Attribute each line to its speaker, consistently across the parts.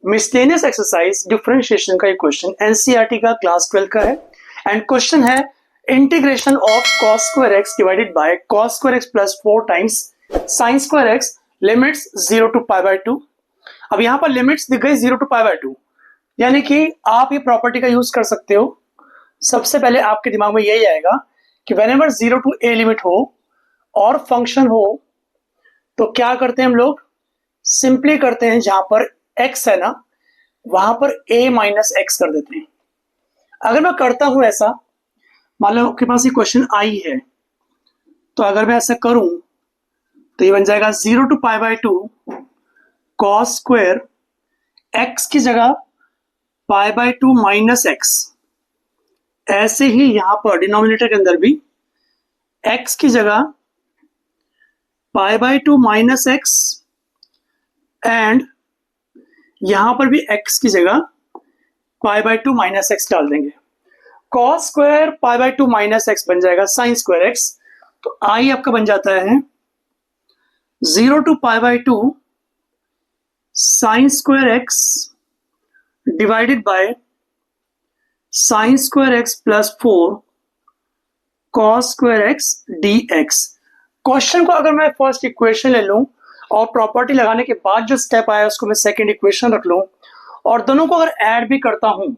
Speaker 1: Miscellaneous exercise differentiation का एक question NCERT का क्लास 12 का है एंड क्वेश्चन है integration of cos square x divided by cos square x plus 4 times sin square x limits 0 to pi by 2। अब यहां पर लिमिट्स दिख गई 0 टू पाई बाय 2, यानी कि आप ये प्रॉपर्टी का यूज कर सकते हो। सबसे पहले आपके दिमाग में यही आएगा कि व्हेनेवर 0 टू a लिमिट हो और फंक्शन हो तो क्या करते हैं हम लोग, सिंपली करते हैं जहां पर x है ना वहां पर a माइनस एक्स कर देते हैं। अगर मैं करता हूं ऐसा, मान लो आपके पास ये क्वेश्चन आई है, तो अगर मैं ऐसा करूं तो ये बन जाएगा 0 to pi by 2 cos square x की जगह पाई बाय 2 माइनस एक्स। ऐसे ही यहां पर डिनोमिनेटर के अंदर भी x की जगह पाई बाय 2 माइनस एक्स एंड यहां पर भी x की जगह पाई बाय 2 माइनस एक्स डाल देंगे। cos square pi by 2 minus x बन जाएगा sin स्क्वायर x। तो i आपका बन जाता है 0 to pi by 2 sin square x divided by sin square x plus 4 cos square x dx। Question को अगर मैं फर्स्ट इक्वेशन ले लूं और प्रॉपर्टी लगाने के बाद जो स्टेप आया उसको मैं सेकंड इक्वेशन रख लूं और दोनों को अगर ऐड भी करता हूं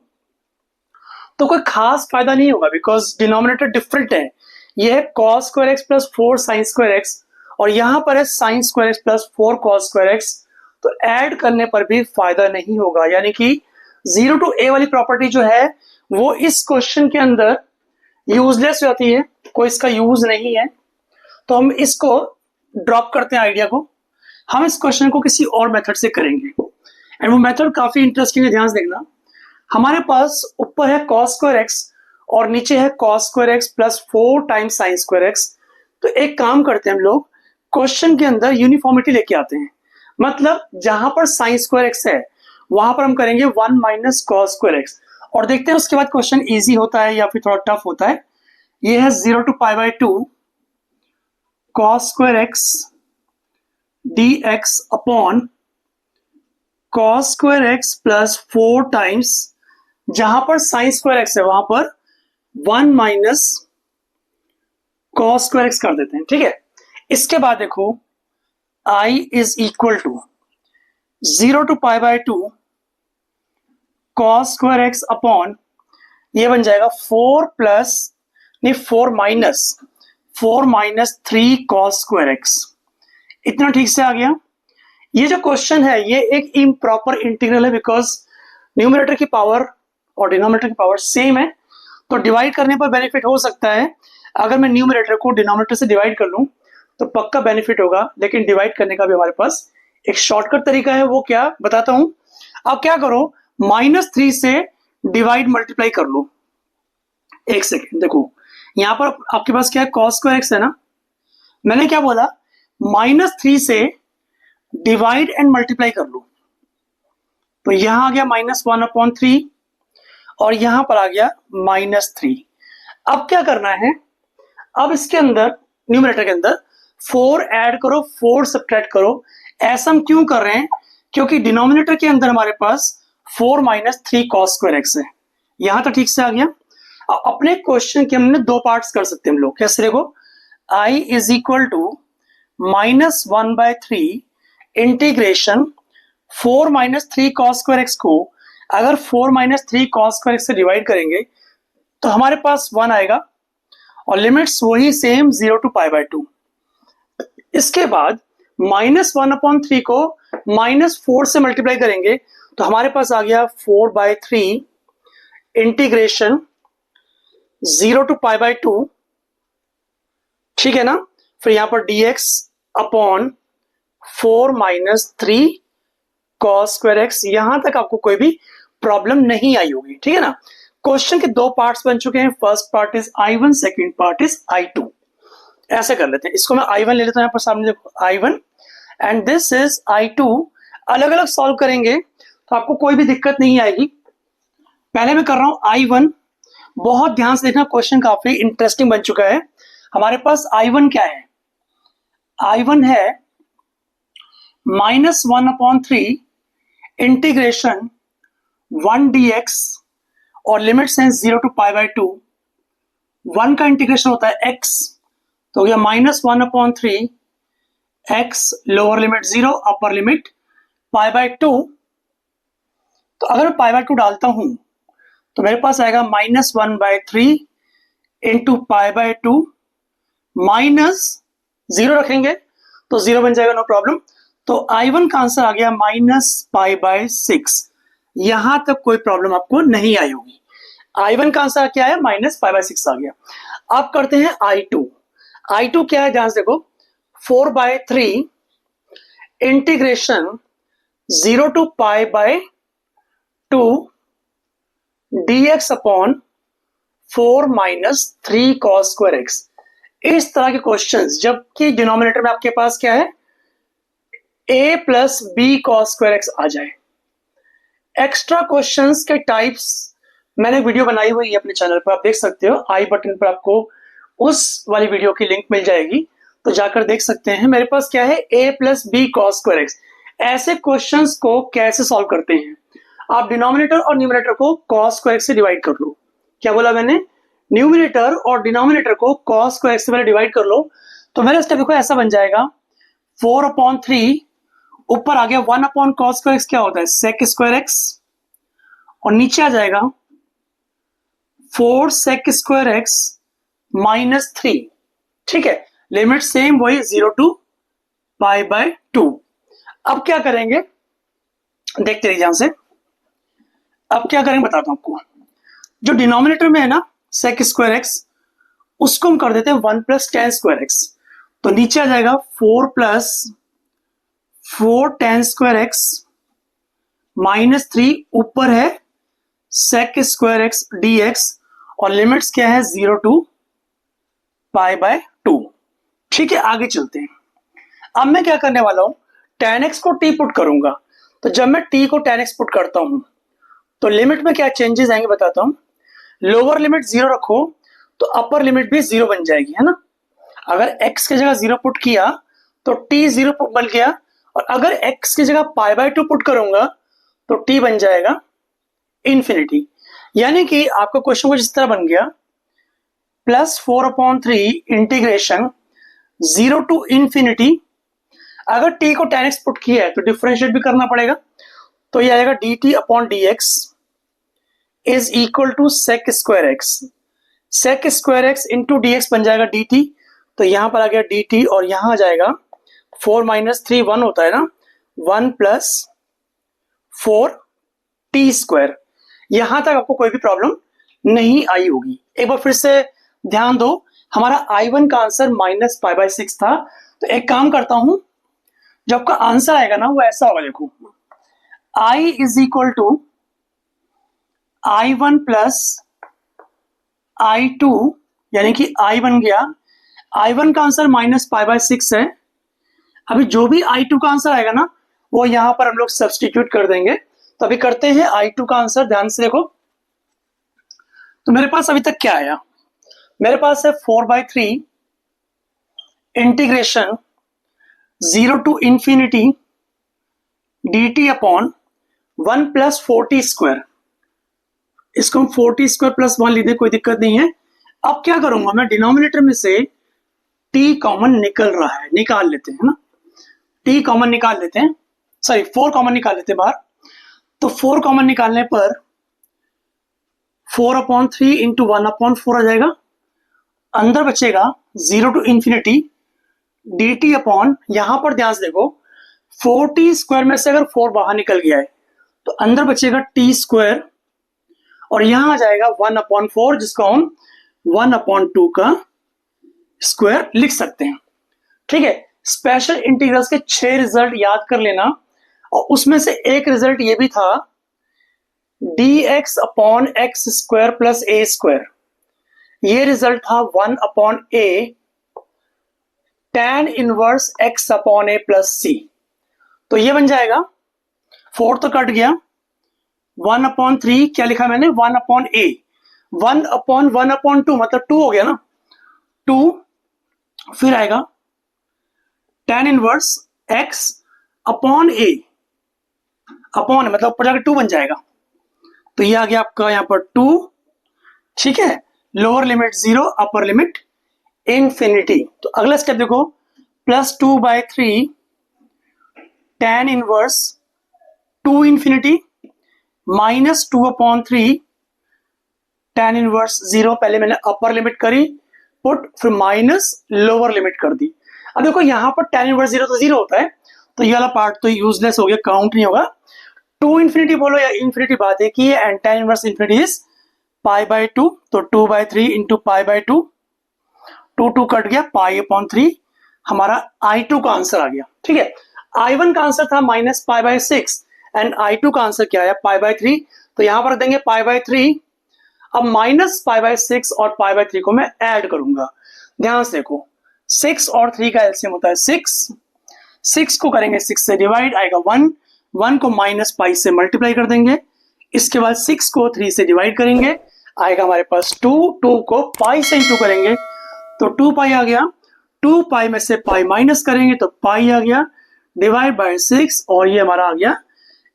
Speaker 1: तो कोई खास फायदा नहीं होगा, बिकॉज डिनोमिनेटर डिफरेंट है। ये है cos square x plus 4 sin square x और यहां पर है sin square x plus 4 cos square x। तो ऐड करने पर भी फायदा नहीं होगा, यानी कि 0 टू a वाली प्रॉपर्टी जो है वो इस क्वेश्चन के अंदर यूजलेस हो जाती है, कोई इसका यूज नहीं है। तो हम इसको ड्रॉप करते हैं आइडिया को, हम इस क्वेश्चन को किसी और मेथड से करेंगे एंड वो मेथड काफी इंटरेस्टिंग है। ध्यान से देखना, हमारे पास ऊपर है cos स्क्वायर x और नीचे है cos square x plus 4 times sin square x। तो एक काम करते हैं हम लोग, क्वेश्चन के अंदर यूनिफॉर्मिटी लेके आते हैं, मतलब जहां पर sin स्क्वायर x है वहां पर हम करेंगे 1 माइनस cos स्क्वायर x और देखते हैं उसके बाद क्वेश्चन इजी होता है या फिर थोड़ा टफ होता है। ये है 0 to pi by 2 cos square x dx upon cos square x plus 4 times, जहां पर sin स्क्वायर x है वहां पर 1 माइनस cos स्क्वायर x कर देते हैं। ठीक है, इसके बाद देखो i is equal to 0 to pi by 2 cos square x upon ये बन जाएगा 4 माइनस 3 cos स्क्वायर x। इतना ठीक से आ गया। ये जो क्वेश्चन है ये एक इम्प्रॉपर इंटीग्रल है, बिकॉज न्यूमरेटर की पावर और डिनोमिनेटर की पावर सेम है। तो डिवाइड करने पर बेनिफिट हो सकता है, अगर मैं न्यूमरेटर को डिनोमिनेटर से डिवाइड कर लूं तो पक्का बेनिफिट होगा, लेकिन डिवाइड करने का भी हमारे पास एक शॉर्टकट तरीका है, वो क्या बताता हूं। अब क्या करो, -3 से डिवाइड मल्टीप्लाई कर लो। एक सेकेंड देखो, यहां पर आपके पास क्या है, cos स्क्वायर x है ना, मैंने क्या बोला, -3 से डिवाइड एंड मल्टीप्लाई कर लो। तो यहां आ गया -1/3 और यहां पर आ गया -3। अब क्या करना है, अब इसके अंदर न्यूमरेटर के अंदर 4 ऐड करो, 4 सब्ट्रैक्ट करो। ऐसा हम क्यों कर रहे हैं, क्योंकि डिनोमिनेटर के अंदर हमारे पास 4 माइनस 3 cos स्क्वायर x है। यहां तो ठीक से आ गया। अपने क्वेश्चन के हमने दो पार्ट्स कर सकते हैं हम लोग, कैसे देखो, i is equal to -1/3 integration 4 minus 3 cos square x को अगर 4 माइनस 3 cos स्क्वायर x से डिवाइड करेंगे तो हमारे पास 1 आएगा और लिमिट्स वही सेम 0 टू पाई बाय 2। इसके बाद -1/3 को -4 से मल्टीप्लाई करेंगे तो हमारे पास आ गया 4/3 इंटीग्रेशन 0 टू पाई बाय 2। ठीक है ना, फिर यहां पर dx upon 4 minus 3 cos square x। यहां तक आपको कोई भी प्रॉब्लम नहीं आई होगी। ठीक है ना, क्वेश्चन के दो पार्ट्स बन चुके हैं, first part is I1, second part is I2। ऐसे कर लेते हैं, इसको मैं I1 ले लेता हूं, यहां पर सामने देखो I1 and this is I2। अलग अलग सॉल्व करेंगे तो आपको कोई भी दिक्कत नहीं आएगी। पहले मैं कर रहा हूं I1, बहुत ध्यान से देखना, क्वेश्चन काफी इंटरेस्टिंग बन चुका है। हमारे पास I1 क्या है, I1 है -1/3 इंटीग्रेशन 1 dx और लिमिट्स हैं 0 to π/2। 1 का इंटीग्रेशन होता है x, तो हो गया -1/3 x lower limit 0 upper limit π/2। तो अगर मैं π/2 डालता हूं तो मेरे पास आएगा -1/3 इंटू π/2 माइनस 0 रखेंगे तो 0 बन जाएगा, नो प्रॉब्लम। तो I1 का आंसर आ गया -π/6। यहां तक कोई प्रॉब्लम आपको नहीं आई होगी। I1 का आंसर क्या है, -π/6 आ गया। अब करते हैं I2। I2 क्या है, ध्यान से देखो, 4/3 integration 0 to π/2 dx upon 4 - 3 cos square x। इस तरह के क्वेश्चंस, जबकि डिनोमिनेटर में आपके पास क्या है, a plus b cos square x आ जाए। एक्स्ट्रा क्वेश्चंस के टाइप्स मैंने वीडियो बनाई हुई है अपने चैनल पर, आप देख सकते हो। आई बटन पर आपको उस वाली वीडियो की लिंक मिल जाएगी, तो जाकर देख सकते हैं। मेरे पास क्या है, a plus b cos square x। ऐसे क्वेश्चंस को कैसे सॉल्व करते हैं, आप डिनोमिनेटर और न्यूमरेटर को cos square x से डिवाइड कर लो। क्या बोला मैंने, न्यूमरेटर और डिनोमिनेटर को cos square x से पहले डिवाइड कर लो। तो मेरा स्टेप देखो ऐसा बन जाएगा, 4/3 ऊपर आ गया 1/cos square x, क्या होता है sec square x, और नीचे आ जाएगा 4 sec square x -3। ठीक है, लिमिट सेम वही 0 to π/2। अब क्या करेंगे, देखते रहिए ध्यान से। अब क्या करेंगे बताता हूं आपको। जो डिनोमिनेटर में है ना sec square x, उसको हम कर देते हैं 1 + tan square x। तो नीचे आ जाएगा 4 + 4 tan square x -3, ऊपर है sec square x dx, और लिमिट्स क्या है 0 to π/2। ठीक है, आगे चलते हैं। अब मैं क्या करने वाला हूं, tan x को t पुट करूंगा। तो जब मैं t को tan x पुट करता हूं तो लिमिट में क्या चेंजेस आएंगे बताता हूं। लोअर लिमिट 0 रखो तो अपर लिमिट भी 0 बन जाएगी, है ना। अगर x की जगह 0 पुट किया तो t 0 बन गया, और अगर x की जगह π/2 पुट करूंगा तो t बन जाएगा इंफिनिटी। यानी कि आपका क्वेश्चन कुछ इस तरह बन गया, +4/3 इंटीग्रेशन 0 to ∞। अगर t को tan x पुट किया है तो डिफरेंशिएट भी करना पड़ेगा, तो ये आएगा dt/dx is equal to sec square x। sec square x into dx बन जाएगा dt। तो यहां पर आ गया dt, और यहां आ जाएगा 4 - 3 1 होता है ना, 1 + 4t²। यहां तक आपको कोई भी प्रॉब्लम नहीं आई होगी। एक बार फिर से ध्यान दो, हमारा I1 का आंसर -π/6 था। तो एक काम करता हूं, जो आपका आंसर आएगा ना वो ऐसा होगा, देखो I is equal to I1 + I2, यानी कि I बन गया, I1 का आंसर -π/6 है। अभी जो भी I2 का आंसर आएगा ना वो यहां पर हम लोग सब्सटीट्यूट कर देंगे। तो अभी करते हैं I2 का आंसर, ध्यान से देखो। तो मेरे पास अभी तक क्या आया, मेरे पास है 4/3 integration 0 to ∞ dt upon 1 + 4t²। इसको हम 4t² + 1 लिख दे, कोई दिक्कत नहीं है। अब क्या करूंगा मैं, डिनोमिनेटर में से t कॉमन निकल रहा है, निकाल लेते हैं ना, t कॉमन निकाल लेते हैं, सॉरी 4 कॉमन निकाल लेते हैं बाहर। तो 4 कॉमन निकालने पर 4/3 इंटू 1/4 आ जाएगा। अंदर बचेगा 0 to ∞ dt अपॉन, यहां पर ध्यान से देखो 4t² में से अगर 4 बाहर निकल गया है तो अंदर बचेगा t², और यहां आ जाएगा 1/4, जिसको हम 1/2 का स्क्वायर लिख सकते हैं। ठीक है, स्पेशल इंटीग्रल्स के 6 रिजल्ट याद कर लेना, और उसमें से एक रिजल्ट ये भी था dx/x² + a²। ये रिजल्ट था 1/a tan inverse x/a + c। तो ये बन जाएगा, 4 तो कट गया, 1/3 क्या लिखा मैंने, 1/a, 1/1/2 मतलब 2 हो गया ना, 2, फिर आएगा tan इनवर्स x/a अपॉन मतलब ऊपर जाकर 2 बन जाएगा, तो ये आ गया आपका यहाँ पर 2, ठीक है। Lower limit 0, upper limit infinity. तो अगला स्टेप देखो, +2/3 tan inverse 2 infinity -2/3 tan inverse 0। पहले मैंने अपर लिमिट करी पुट, फिर माइनस लोअर लिमिट कर दी। अब देखो यहाँ पर tan इनवर्स 0 तो 0 होता है, तो ये वाला पार्ट तो यूजलेस हो गया, काउंट नहीं होगा। 2 इंफिनिटी बोलो या इंफिनिटी, बात है कि and tan inverse infinity is π/2, तो 2/3 इंटू π/2, 2 कट गया, π/3 हमारा I2 का आंसर आ गया, ठीक है। I1 का आंसर था -π/6 एंड I2 का आंसर क्या है π/3, तो यहां पर देंगे π/3। अब -π/6 और π/3 को मैं ऐड करूंगा, ध्यान से देखो 6 और 3 का एलसीएम होता है 6 को करेंगे 6 से डिवाइड, आएगा 1 को -π से मल्टीप्लाई कर देंगे, इसके बाद 6 को 3 से डिवाइड करेंगे, आएगा हमारे पास 2 को π से इंटू करेंगे तो 2π आ गया, 2π में से π माइनस करेंगे तो π आ गया, डिवाइड बाय 6, और ये हमारा आ गया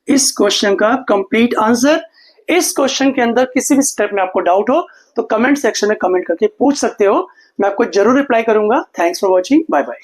Speaker 1: इस क्वेश्चन का कंप्लीट आंसर। इस क्वेश्चन के अंदर किसी भी स्टेप में आपको डाउट हो तो कमेंट सेक्शन में कमेंट करके पूछ सकते हो, मैं आपको जरूर रिप्लाई करूंगा। Thanks for watching, bye bye.